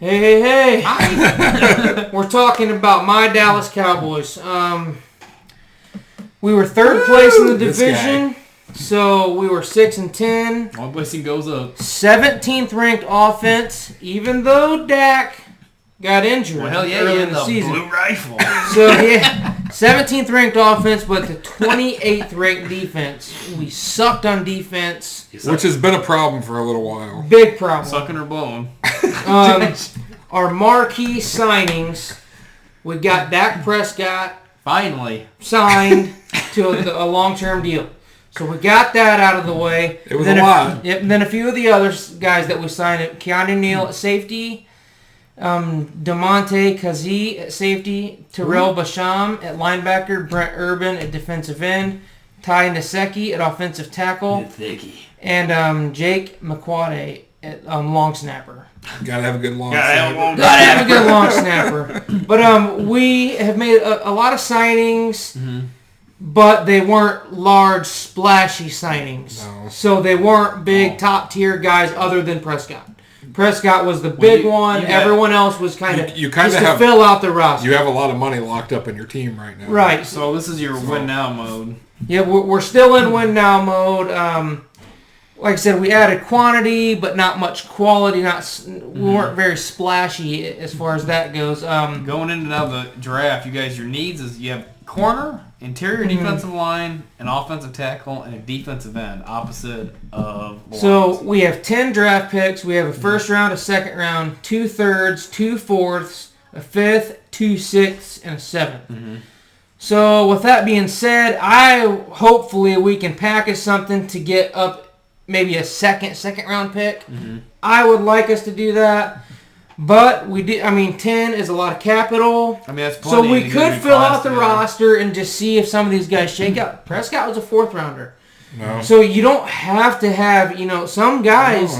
Hey. We're talking about my Dallas Cowboys. We were third place in the division, so we were 6-10. One blessing goes up. 17th ranked offense, even though Dak got injured early in the season. Blue rifle. So, yeah, 17th ranked offense, but the 28th ranked defense. We sucked on defense. Which has been a problem for a little while. Big problem. Sucking or blowing. Our marquee signings, we got Dak Prescott. Finally. Signed to a long-term deal. So we got that out of the way. It was a lot. Yep, and then a few of the other guys that we signed, Keanu Neal at safety, DeMonte Kazee at safety, Terrell Basham at linebacker, Brent Urban at defensive end, Ty Nsekhe at offensive tackle, and Jake McQuade at long snapper. Gotta have a good long snapper. But we have made a lot of signings, but they weren't large, splashy signings. No. So they weren't big, top-tier guys other than Prescott. Prescott was the big one. Everyone else was kind of to fill out the roster. You have a lot of money locked up in your team right now. Right. So this is your win-now mode. Yeah, we're still in win-now mode. Like I said, we added quantity, but not much quality. We weren't very splashy as far as that goes. Going into now the draft, you guys, your needs is you have corner, interior defensive line, an offensive tackle, and a defensive end, opposite of Lawrence. So we have 10 draft picks. We have a first round, a second round, 2 thirds, 2 fourths, a fifth, 2 sixths, and a seventh. So with that being said, hopefully we can package something to get up maybe a second round pick. I would like us to do that. But 10 is a lot of capital. That's plenty. So we could fill out the roster and just see if some of these guys shake out. Prescott was a 4th rounder. No. So you don't have to have, some guys,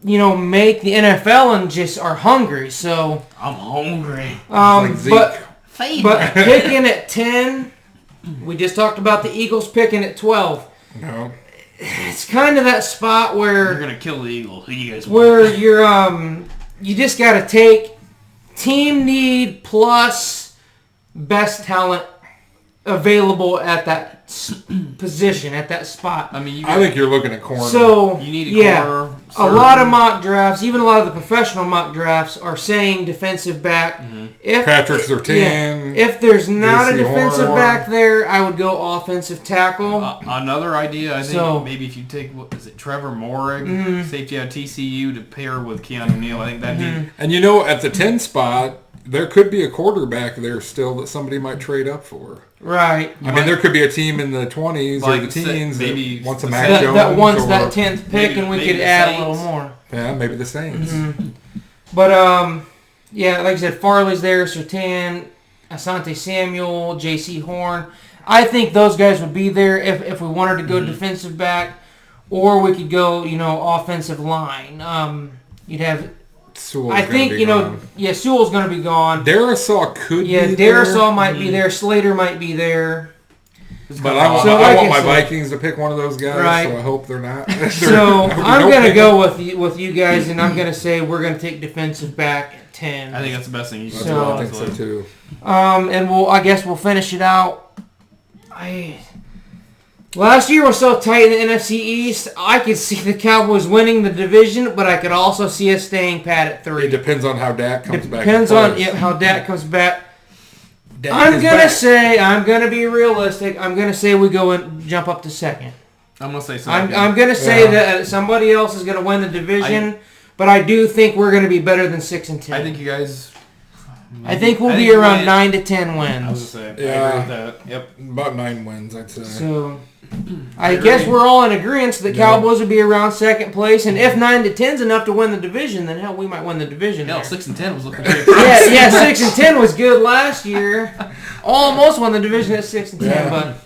make the NFL and just are hungry. So I'm hungry. But picking at 10, we just talked about the Eagles picking at 12. No. It's kind of that spot where you're gonna kill the Eagle. Who you guys want? Where you're you just gotta take team need plus best talent available at that position, at that spot. I think you're looking at corner. So you need a corner. A lot of mock drafts, even a lot of the professional mock drafts, are saying defensive back. If Patrick Surtain. If there's not a defensive back there, I would go offensive tackle. Another idea, I think, maybe if you take, Trevor Moehrig, safety out of TCU, to pair with Keanu Neal, I think that'd be... And at the 10 spot, there could be a quarterback there still that somebody might trade up for. Right. There could be a team in the 20s or the teens maybe that wants a Mac Jones. That wants that 10th pick, and we could add a little more. Yeah, maybe the Saints. But, like I said, Farley's there, Surtain, Asante Samuel, J.C. Horn. I think those guys would be there if we wanted to go defensive back, or we could go, offensive line. You'd have... Sewell's Sewell's going to be gone. Darisaw could be there. Darisaw might be there. Slater might be there. But I want my Vikings to pick one of those guys, right. So I hope they're not. So I'm going to go with you guys, and I'm going to say we're going to take defensive back at 10. I think that's the best thing you can do. I think so, too. And I guess we'll finish it out. Last year was so tight in the NFC East, I could see the Cowboys winning the division, but I could also see us staying pat at 3. It depends on how Dak comes back. Depends on how Dak comes back. I'm going to be realistic. I'm going to say we go and jump up to 2nd. I'm going to say something. I'm going to say that somebody else is going to win the division, but I do think we're going to be better than 6-10. I think you guys... I think we'll be around 9 to 10 wins. I was going to say, I agree with that. Yep. About 9 wins, I'd say. So... I guess we're all in agreement that Cowboys would be around 2nd place, and if 9 to 10 is enough to win the division, then hell, we might win the division. 6-10 was looking pretty promising. Yeah, 6-10 was good last year. Almost won the division at 6-10, but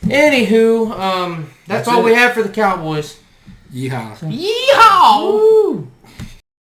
anywho, that's all we have for the Cowboys. Yeehaw! Yeehaw! Woo!